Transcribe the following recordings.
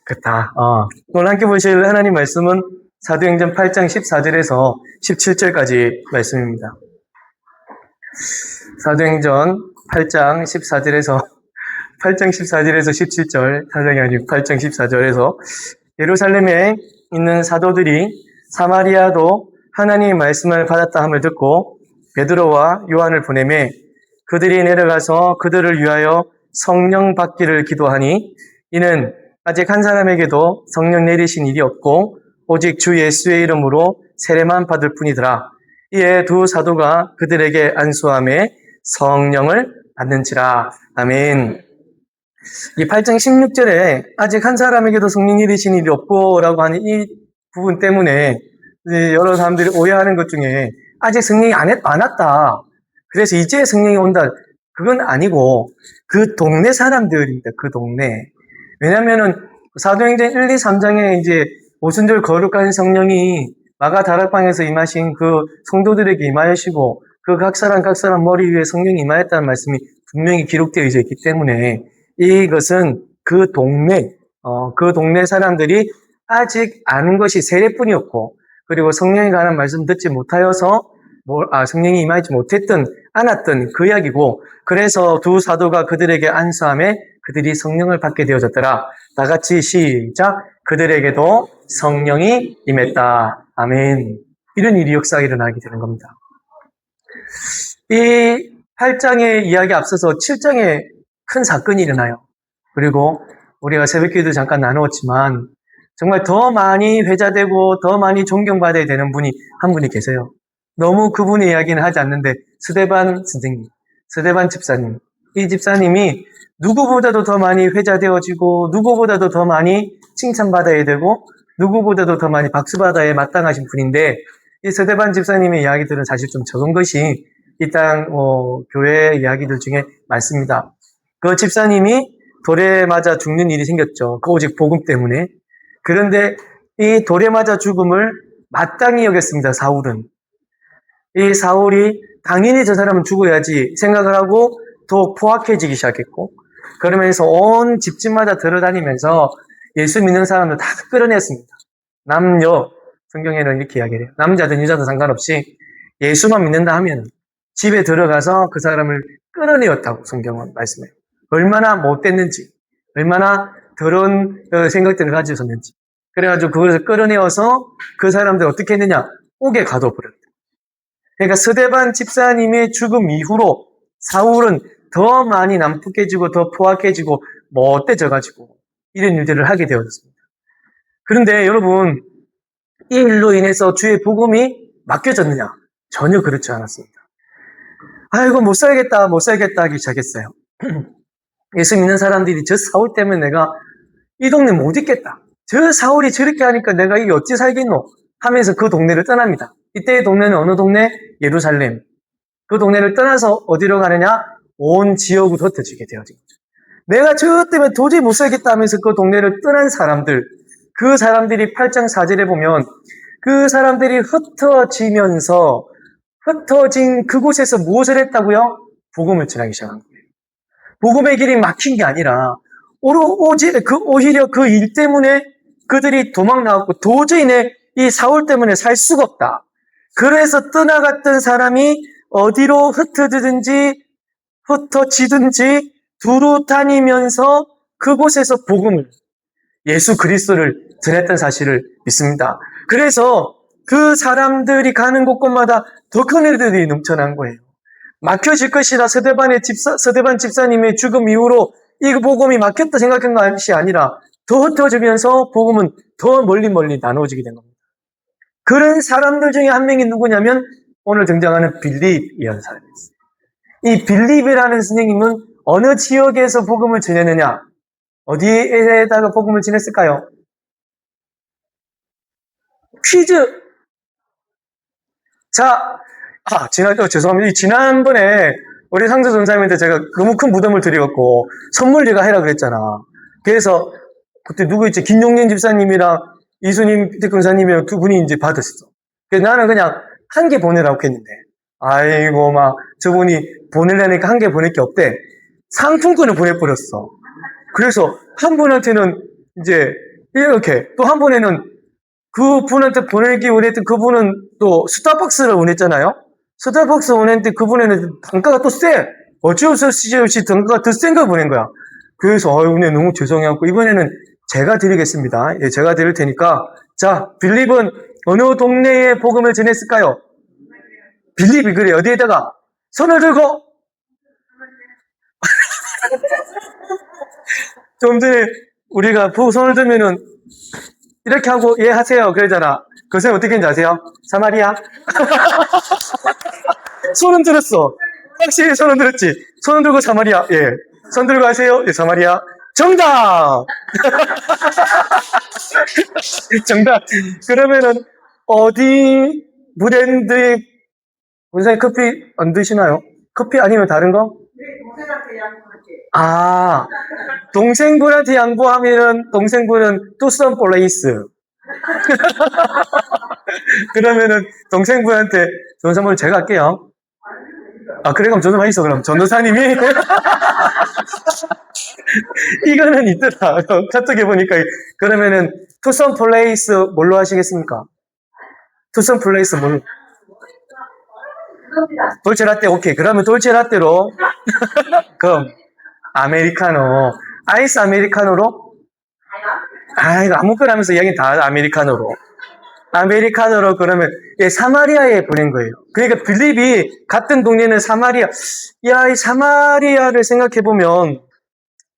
그렇다. 오늘 함께 보실 하나님 말씀은 사도행전 8장 14절에서 17절까지 말씀입니다. 사도행전 8장 14절에서 17절, 사장이 아니고 8장 14절에서 예루살렘에 있는 사도들이 사마리아도 하나님의 말씀을 받았다 함을 듣고 베드로와 요한을 보내매 그들이 내려가서 그들을 위하여 성령 받기를 기도하니 이는 아직 한 사람에게도 성령 내리신 일이 없고 오직 주 예수의 이름으로 세례만 받을 뿐이더라. 이에 두 사도가 그들에게 안수함에 성령을 받는지라. 아멘. 이 8장 16절에 아직 한 사람에게도 성령 내리신 일이 없고 라고 하는 이 부분 때문에 여러 사람들이 오해하는 것 중에 아직 성령이 안 왔다. 그래서 이제 성령이 온다. 그건 아니고 그 동네 사람들입니다. 그 동네. 왜냐면은 사도행전 1, 2, 3장에 이제 오순절 거룩한 성령이 마가 다락방에서 임하신 그 성도들에게 임하시고 그 각 사람 머리 위에 성령이 임하였다는 말씀이 분명히 기록되어 있기 때문에 이것은 그 동네 사람들이 아직 아는 것이 세례뿐이었고 그리고 성령에 관한 말씀 듣지 못하여서 성령이 임하지 않았던 그 이야기고 그래서 두 사도가 그들에게 안수함에 그들이 성령을 받게 되어졌더라. 다 같이 시작. 그들에게도 성령이 임했다. 아멘. 이런 일이 역사가 일어나게 되는 겁니다. 이 8장의 이야기 앞서서 7장에 큰 사건이 일어나요. 그리고 우리가 새벽기도 잠깐 나누었지만 정말 더 많이 회자되고 더 많이 존경받아야 되는 분이 한 분이 계세요. 너무 그분의 이야기는 하지 않는데 스데반 선생님, 스데반 집사님. 이 집사님이 누구보다도 더 많이 회자되어지고 누구보다도 더 많이 칭찬받아야 되고 누구보다도 더 많이 박수받아야 마땅하신 분인데 이 스데반 집사님의 이야기들은 사실 좀 적은 것이 이 땅 교회 이야기들 중에 많습니다. 그 집사님이 돌에 맞아 죽는 일이 생겼죠. 그 오직 복음 때문에. 그런데 이 돌에 맞아 죽음을 마땅히 여겼습니다. 사울은. 이 사울이 당연히 저 사람은 죽어야지 생각을 하고 더 포악해지기 시작했고 그러면서 온 집집마다 들어다니면서 예수 믿는 사람들 다 끌어냈습니다. 남녀, 성경에는 이렇게 이야기를 해요. 남자든 여자든 상관없이 예수만 믿는다 하면 집에 들어가서 그 사람을 끌어내었다고 성경은 말씀해요. 얼마나 못됐는지, 얼마나 더러운 생각들을 가지고 있었는지. 그래가지고 그것을 끌어내어서 그 사람들 어떻게 했느냐? 옥에 가둬버렸다. 그러니까 스데반 집사님의 죽음 이후로 사울은 더 많이 난폭해지고 더 포악해지고 못돼져가지고 이런 일들을 하게 되었습니다. 그런데 여러분 이 일로 인해서 주의 복음이 맡겨졌느냐? 전혀 그렇지 않았습니다. 아이고 못 살겠다 하기 시작했어요. 예수 믿는 사람들이 저 사울 때문에 내가 이 동네 못 있겠다. 저 사울이 저렇게 하니까 내가 이게 어찌 살겠노? 하면서 그 동네를 떠납니다. 이때의 동네는 어느 동네? 예루살렘. 그 동네를 떠나서 어디로 가느냐? 온 지역으로 흩어지게 되어진 거죠. 내가 저 때문에 도저히 못 살겠다 하면서 그 동네를 떠난 사람들, 그 사람들이 8장 4절에 보면 그 사람들이 흩어진 그곳에서 무엇을 했다고요? 복음을 전하기 시작한 거예요. 복음의 길이 막힌 게 아니라 오히려 그 일 때문에 그들이 도망 나왔고 도저히 이 사울 때문에 살 수가 없다. 그래서 떠나갔던 사람이 어디로 흩어지든지 두루 다니면서 그곳에서 복음을 예수 그리스도를 전했던 사실을 믿습니다. 그래서 그 사람들이 가는 곳곳마다 더 큰 일들이 넘쳐난 거예요. 막혀질 것이라 스데반 집사님의 죽음 이후로 이 복음이 막혔다 생각한 것이 아니라 더 흩어지면서 복음은 더 멀리 나누어지게 된 겁니다. 그런 사람들 중에 한 명이 누구냐면 오늘 등장하는 빌립이라는 사람이었어요. 이 빌립이라는 선생님은 어느 지역에서 복음을 전했느냐? 어디에다가 복음을 전했을까요? 퀴즈! 자, 죄송합니다. 지난번에 우리 상조 전사님한테 제가 너무 큰 부담을 드렸고 선물 제가 해라 그랬잖아. 그래서 그때 누구였지? 김용년 집사님이랑 이수님 대권사님이랑 두 분이 이제 받았어. 그래서 나는 그냥 한 개 보내라고 했는데 아이고 막 저분이 보내려니까 한 개 보낼 게 없대. 상품권을 보내버렸어. 그래서 한 분한테는 이제 이렇게 또 한 번에는 그 분한테 보내기 원했던 그분은 또 스타벅스를 원했잖아요. 스타벅스 원했는데 그분에는 단가가 또 세. 어쩔 수 없이 단가가 더 센 걸 보낸 거야. 그래서 네, 너무 죄송해갖고 이번에는 제가 드리겠습니다. 예, 제가 드릴 테니까 자, 빌립은 어느 동네에 복음을 전했을까요? 빌립이 그래 어디에다가 손을 들고 좀 전에 우리가 손을 들면은 이렇게 하고 예 하세요 그러잖아. 그 선생님 어떻게 했는지 아세요? 사마리아? 손은 들었어. 확실히 손은 들었지. 손은 들고 사마리아. 예. 손 들고 하세요. 예, 사마리아. 정답! 정답. 그러면은 어디 브랜드의 원장님 커피 안 드시나요? 커피 아니면 다른 거? 아, 동생분한테 양보하면은 동생분은 투썸 플레이스. 그러면은 동생분한테 전선물 제가 할게요. 아, 그래 그럼 전화만 있어 그럼 전도사님이 이거는 있더라. 카톡에 보니까 그러면은 투썸 플레이스 뭘로 하시겠습니까? 투썸 플레이스 뭘로? 돌체라떼 오케이. 그러면 돌체라떼로 그럼 아메리카노 아이스 아메리카노로? 아 이거 아무거나 하면서 이야기는 다 아메리카노로. 아메리카노로 그러면 예, 사마리아에 보낸 거예요. 그러니까 빌립이 같은 동네는 사마리아. 야, 이 사마리아를 생각해 보면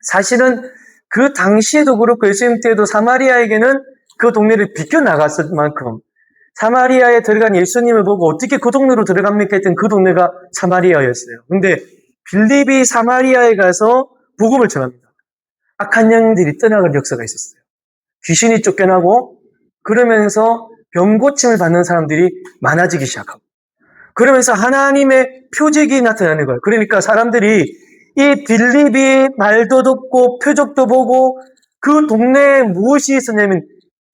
사실은 그 당시에도 그렇고 예수님 때에도 사마리아에게는 그 동네를 비껴나갔을 만큼 사마리아에 들어간 예수님을 보고 어떻게 그 동네로 들어갑니까 했던 그 동네가 사마리아였어요. 근데 빌립이 사마리아에 가서 복음을 전합니다. 악한 영들이 떠나갈 역사가 있었어요. 귀신이 쫓겨나고 그러면서 병 고침을 받는 사람들이 많아지기 시작하고 그러면서 하나님의 표적이 나타나는 거예요. 그러니까 사람들이 이 빌립이 말도 듣고 표적도 보고 그 동네에 무엇이 있었냐면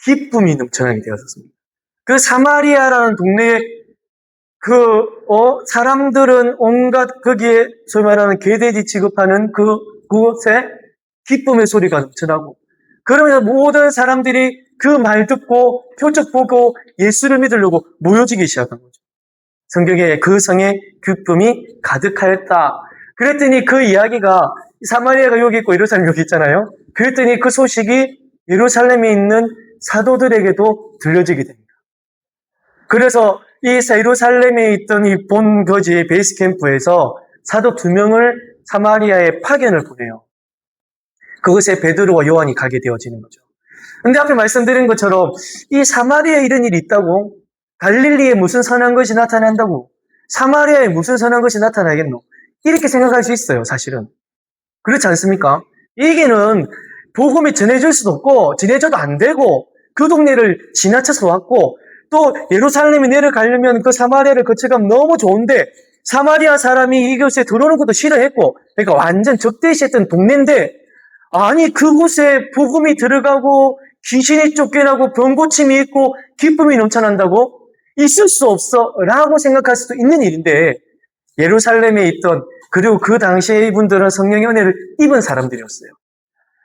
기쁨이 넘쳐나게 되었습니다. 그 사마리아라는 동네에 사람들은 온갖 거기에 소위 말하는 개돼지 취급하는 그곳에 기쁨의 소리가 넘쳐나고 그러면서 모든 사람들이 그 말 듣고 표적 보고 예수를 믿으려고 모여지기 시작한 거죠. 성경에 그 성에 기쁨이 가득하였다. 그랬더니 그 이야기가 사마리아가 여기 있고 예루살렘 여기 있잖아요. 그랬더니 그 소식이 예루살렘에 있는 사도들에게도 들려지게 됩니다. 그래서 이 예루살렘에 있던 이 본거지 베이스 캠프에서 사도 2명을 사마리아에 파견을 보내요. 그것에 베드로와 요한이 가게 되어지는 거죠. 근데 앞에 말씀드린 것처럼 이 사마리아에 이런 일이 있다고? 갈릴리에 무슨 선한 것이 나타난다고? 사마리아에 무슨 선한 것이 나타나겠노? 이렇게 생각할 수 있어요, 사실은. 그렇지 않습니까? 여기는 복음이 전해질 수도 없고 전해져도 안 되고 그 동네를 지나쳐서 왔고 또 예루살렘에 내려가려면 그 사마리아를 거쳐가면 너무 좋은데 사마리아 사람이 이곳에 들어오는 것도 싫어했고 그러니까 완전 적대시했던 동네인데 아니 그곳에 복음이 들어가고 귀신이 쫓겨나고 병고침이 있고 기쁨이 넘쳐난다고? 있을 수 없어 라고 생각할 수도 있는 일인데 예루살렘에 있던 그리고 그 당시에 이분들은 성령의 은혜를 입은 사람들이었어요.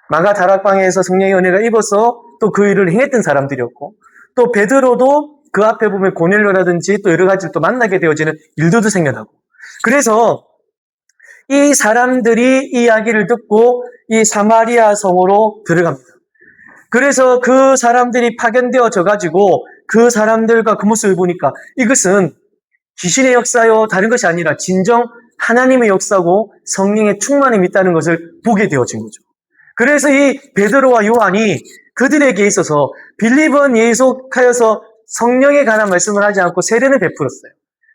마가 다락방에서 성령의 은혜가 입어서 또 그 일을 행했던 사람들이었고 또 베드로도 그 앞에 보면 고넬료라든지 또 여러 가지 또 만나게 되어지는 일들도 생겨나고 그래서 이 사람들이 이 이야기를 듣고 이 사마리아 성으로 들어갑니다. 그래서 그 사람들이 파견되어져 가지고 그 사람들과 그 모습을 보니까 이것은 귀신의 역사요 다른 것이 아니라 진정 하나님의 역사고 성령의 충만함이 있다는 것을 보게 되어진 거죠. 그래서 이 베드로와 요한이 그들에게 있어서 빌립은 예속하여서 성령에 관한 말씀을 하지 않고 세례를 베풀었어요.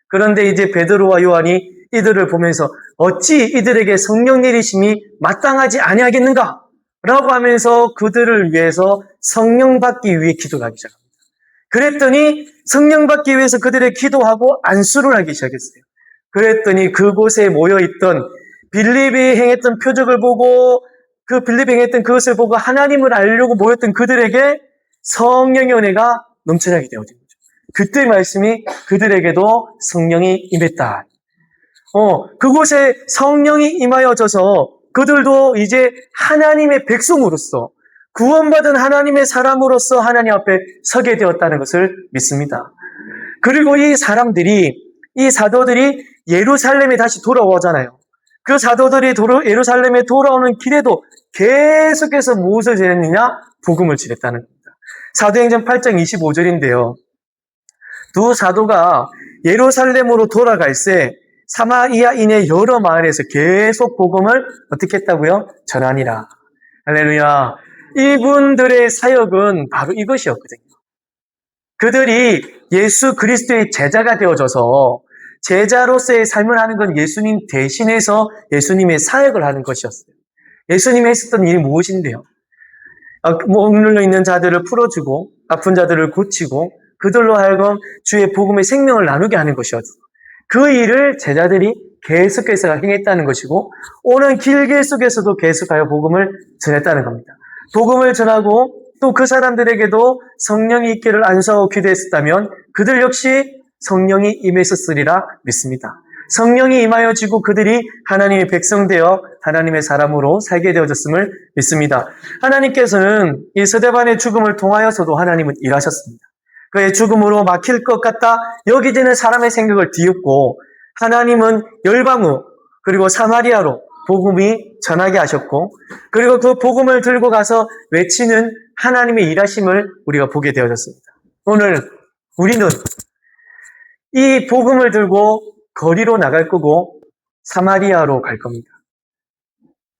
그런데 이제 베드로와 요한이 이들을 보면서 어찌 이들에게 성령 내리심이 마땅하지 아니하겠는가? 라고 하면서 그들을 위해서 성령 받기 위해 기도를 하기 시작합니다. 그랬더니 성령 받기 위해서 그들의 기도하고 안수를 하기 시작했어요. 그랬더니 그곳에 모여있던 빌립이 행했던 표적을 보고 그 빌립이 행했던 그것을 보고 하나님을 알려고 모였던 그들에게 성령의 은혜가 넘쳐나게 되어진 거죠. 그때 말씀이 그들에게도 성령이 임했다. 그곳에 성령이 임하여져서 그들도 이제 하나님의 백성으로서 구원받은 하나님의 사람으로서 하나님 앞에 서게 되었다는 것을 믿습니다. 그리고 이 사도들이 예루살렘에 다시 돌아오잖아요. 그 사도들이 예루살렘에 돌아오는 길에도 계속해서 무엇을 전했느냐? 복음을 전했다는 겁니다. 사도행전 8장 25절인데요. 두 사도가 예루살렘으로 돌아갈 때 사마리아인의 여러 마을에서 계속 복음을 어떻게 했다고요? 전하니라. 할렐루야. 이분들의 사역은 바로 이것이었거든요. 그들이 예수 그리스도의 제자가 되어져서 제자로서의 삶을 하는 건 예수님 대신해서 예수님의 사역을 하는 것이었어요. 예수님이 했었던 일이 무엇인데요? 몸 눌려 있는 자들을 풀어주고 아픈 자들을 고치고 그들로 하여금 주의 복음의 생명을 나누게 하는 것이었어요. 그 일을 제자들이 계속해서 행했다는 것이고 오는 길길 속에서도 계속하여 복음을 전했다는 겁니다. 복음을 전하고 또 그 사람들에게도 성령이 있기를 안수하고 기도했었다면 그들 역시 성령이 임했었으리라 믿습니다. 성령이 임하여지고 그들이 하나님의 백성 되어 하나님의 사람으로 살게 되어졌음을 믿습니다. 하나님께서는 이 스데반의 죽음을 통하여서도 하나님은 일하셨습니다. 그의 죽음으로 막힐 것 같다 여기지는 사람의 생각을 뒤엎고 하나님은 열방으로 그리고 사마리아로 복음이 전하게 하셨고 그리고 그 복음을 들고 가서 외치는 하나님의 일하심을 우리가 보게 되어졌습니다. 오늘 우리는 이 복음을 들고 거리로 나갈 거고 사마리아로 갈 겁니다.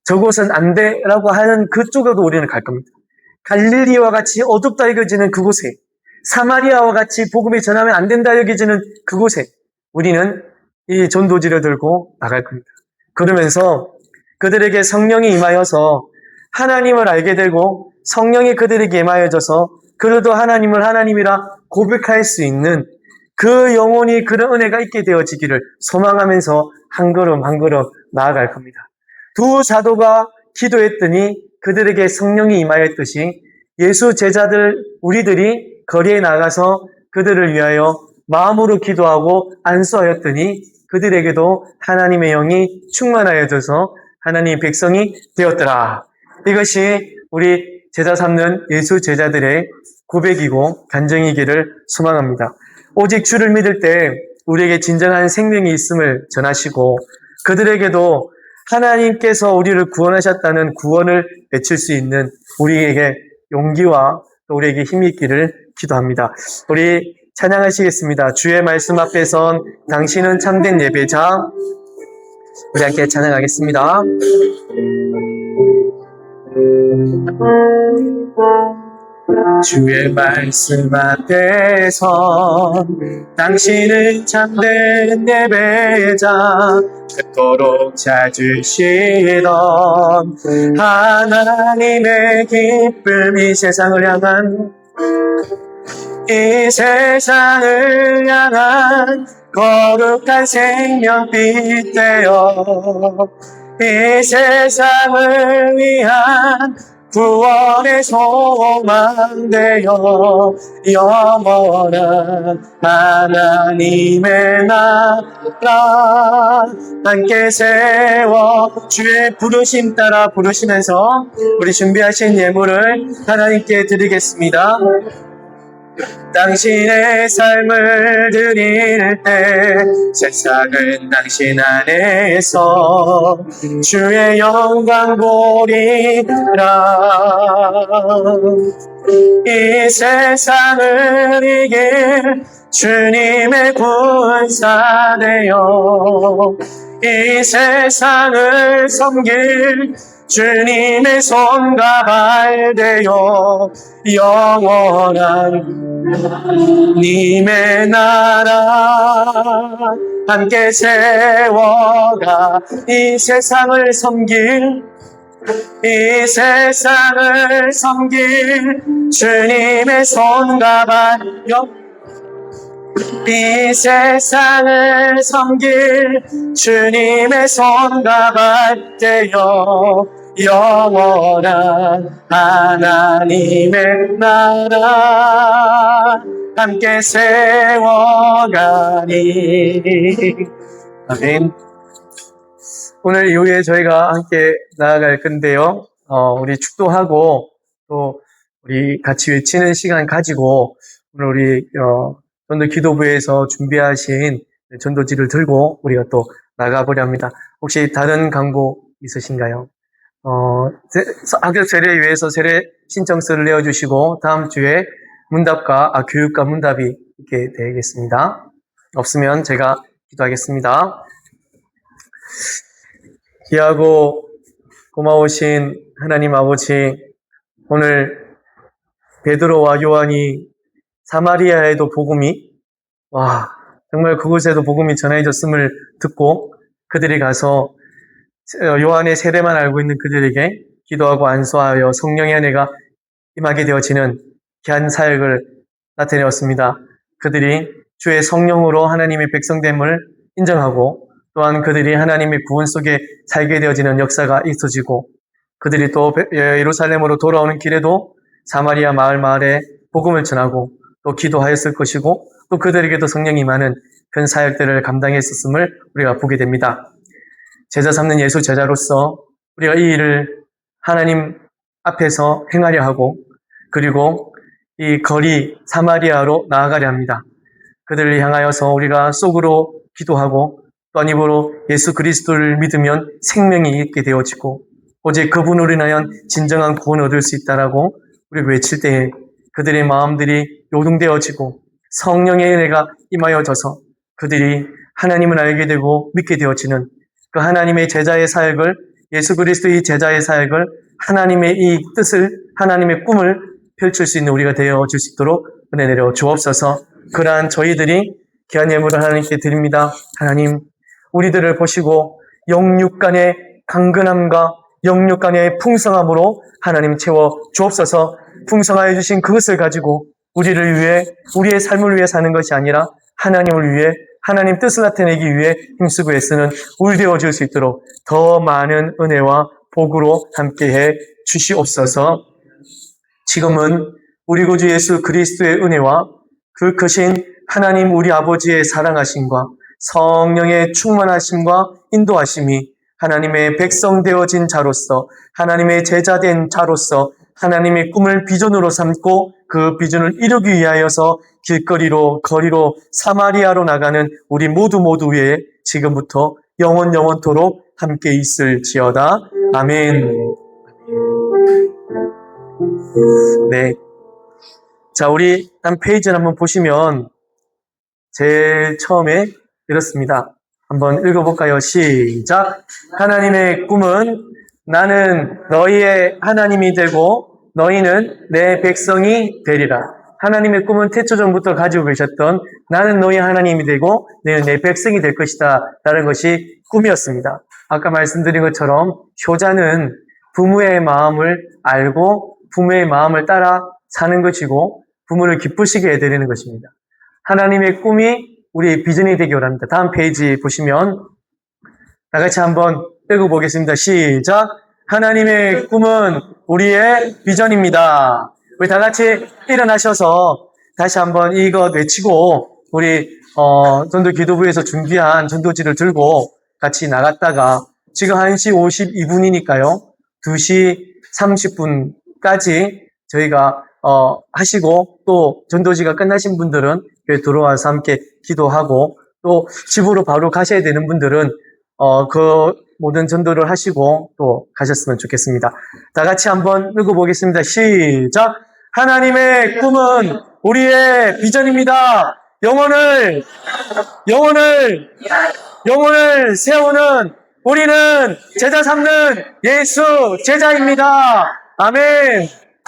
저곳은 안 돼라고 하는 그쪽으로도 우리는 갈 겁니다. 갈릴리와 같이 어둡다 여겨지는 그곳에 사마리아와 같이 복음이 전하면 안 된다 여겨지는 그곳에 우리는 이 전도지를 들고 나갈 겁니다. 그러면서 그들에게 성령이 임하여서 하나님을 알게 되고 성령이 그들에게 임하여져서 그들도 하나님을 하나님이라 고백할 수 있는 그 영혼이 그런 은혜가 있게 되어지기를 소망하면서 한 걸음 한 걸음 나아갈 겁니다. 두 사도가 기도했더니 그들에게 성령이 임하였듯이 예수 제자들 우리들이 거리에 나가서 그들을 위하여 마음으로 기도하고 안수하였더니 그들에게도 하나님의 영이 충만하여져서 하나님의 백성이 되었더라. 이것이 우리 제자 삼는 예수 제자들의 고백이고 간증이기를 소망합니다. 오직 주를 믿을 때 우리에게 진정한 생명이 있음을 전하시고 그들에게도 하나님께서 우리를 구원하셨다는 구원을 외칠 수 있는 우리에게 용기와 또 우리에게 힘이 있기를 기도합니다. 우리 찬양하시겠습니다. 주의 말씀 앞에 선 당신은 참된 예배자. 우리 함께 찬양하겠습니다. 주의 말씀 앞에 선 당신은 참된 예배자 그토록 찾으시던 하나님의 기쁨 이 세상을 향한 거룩한 생명빛 되어 이 세상을 위한 구원의 소망 되어 영원한 하나님의 나라 함께 세워 주의 부르심 따라 부르시면서 우리 준비하신 예물을 하나님께 드리겠습니다. 당신의 삶을 드릴 때 세상은 당신 안에서 주의 영광 보리라. 이 세상을 이길 주님의 군사 되어 이 세상을 섬길 주님의 손과 발 되어 영원한 님의 나라 함께 세워가 이 세상을 섬길 주님의 손과 발 이 세상을 섬길 주님의 손과 발 되어 영원한 하나님의 나라 함께 세워가니. 아멘. 오늘 이후에 저희가 함께 나아갈 건데요. 우리 축도하고 또 우리 같이 외치는 시간 가지고 오늘 우리 전도 기도부에서 준비하신 전도지를 들고 우리가 또 나가보려 합니다. 혹시 다른 강구 있으신가요? 학교 세례 위해서 세례 신청서를 내어주시고 다음 주에 교육과 문답이 있게 되겠습니다. 없으면 제가 기도하겠습니다. 귀하고 고마우신 하나님 아버지, 오늘 베드로와 요한이 사마리아에도 정말 그곳에도 복음이 전해졌음을 듣고 그들이 가서 요한의 세례만 알고 있는 그들에게 기도하고 안수하여 성령의 은혜가 임하게 되어지는 귀한 사역을 나타내었습니다. 그들이 주의 성령으로 하나님의 백성됨을 인정하고 또한 그들이 하나님의 구원 속에 살게 되어지는 역사가 있어지고 그들이 또 예루살렘으로 돌아오는 길에도 사마리아 마을에 복음을 전하고 또 기도하였을 것이고 또 그들에게도 성령이 임하는 큰 사역들을 감당했었음을 우리가 보게 됩니다. 제자 삼는 예수 제자로서 우리가 이 일을 하나님 앞에서 행하려 하고 그리고 이 거리 사마리아로 나아가려 합니다. 그들을 향하여서 우리가 속으로 기도하고 또한 입으로 예수 그리스도를 믿으면 생명이 있게 되어지고 오직 그분으로 인하여 진정한 구원을 얻을 수 있다라고 우리 외칠 때에 그들의 마음들이 요동되어지고 성령의 은혜가 임하여져서 그들이 하나님을 알게 되고 믿게 되어지는 그 하나님의 제자의 사역을 예수 그리스도의 제자의 사역을 하나님의 이 뜻을 하나님의 꿈을 펼칠 수 있는 우리가 되어질 수 있도록 은혜 내려 주옵소서. 그러한 저희들이 귀한 예물을 하나님께 드립니다. 하나님, 우리들을 보시고 영육 간의 강건함과 영육 간의 풍성함으로 하나님 채워 주옵소서. 풍성하여 주신 그것을 가지고 우리를 위해 우리의 삶을 위해 사는 것이 아니라 하나님을 위해 하나님 뜻을 나타내기 위해 힘쓰고 애쓰는 우리 되어줄 수 있도록 더 많은 은혜와 복으로 함께해 주시옵소서. 지금은 우리 구주 예수 그리스도의 은혜와 그 크신 하나님 우리 아버지의 사랑하심과 성령의 충만하심과 인도하심이 하나님의 백성 되어진 자로서 하나님의 제자된 자로서 하나님의 꿈을 비전으로 삼고 그 비전을 이루기 위하여서 길거리로 거리로 사마리아로 나가는 우리 모두 위에 지금부터 영원토록 함께 있을지어다. 아멘. 네. 자, 우리 한 페이지를 한번 보시면 제일 처음에 이렇습니다. 한번 읽어볼까요? 시작. 하나님의 꿈은 나는 너희의 하나님이 되고 너희는 내 백성이 되리라. 하나님의 꿈은 태초전부터 가지고 계셨던 나는 너희 하나님이 되고 너희는 내 백성이 될 것이다 라는 것이 꿈이었습니다. 아까 말씀드린 것처럼 효자는 부모의 마음을 알고 부모의 마음을 따라 사는 것이고 부모를 기쁘시게 해드리는 것입니다. 하나님의 꿈이 우리의 비전이 되기 원합니다. 다음 페이지 보시면 다 같이 한번 읽어보겠습니다. 시작. 하나님의 꿈은 우리의 비전입니다. 우리 다 같이 일어나셔서 다시 한번 이것 외치고 우리 전도 기도부에서 준비한 전도지를 들고 같이 나갔다가 지금 1시 52분이니까요. 2시 30분까지 저희가 하시고 또 전도지가 끝나신 분들은 교회 들어와서 함께 기도하고 또 집으로 바로 가셔야 되는 분들은 그 모든 전도를 하시고 또 가셨으면 좋겠습니다. 다 같이 한번 읽어보겠습니다. 시작! 하나님의 꿈은 우리의 비전입니다. 영혼을 세우는 우리는 제자 삼는 예수 제자입니다. 아멘.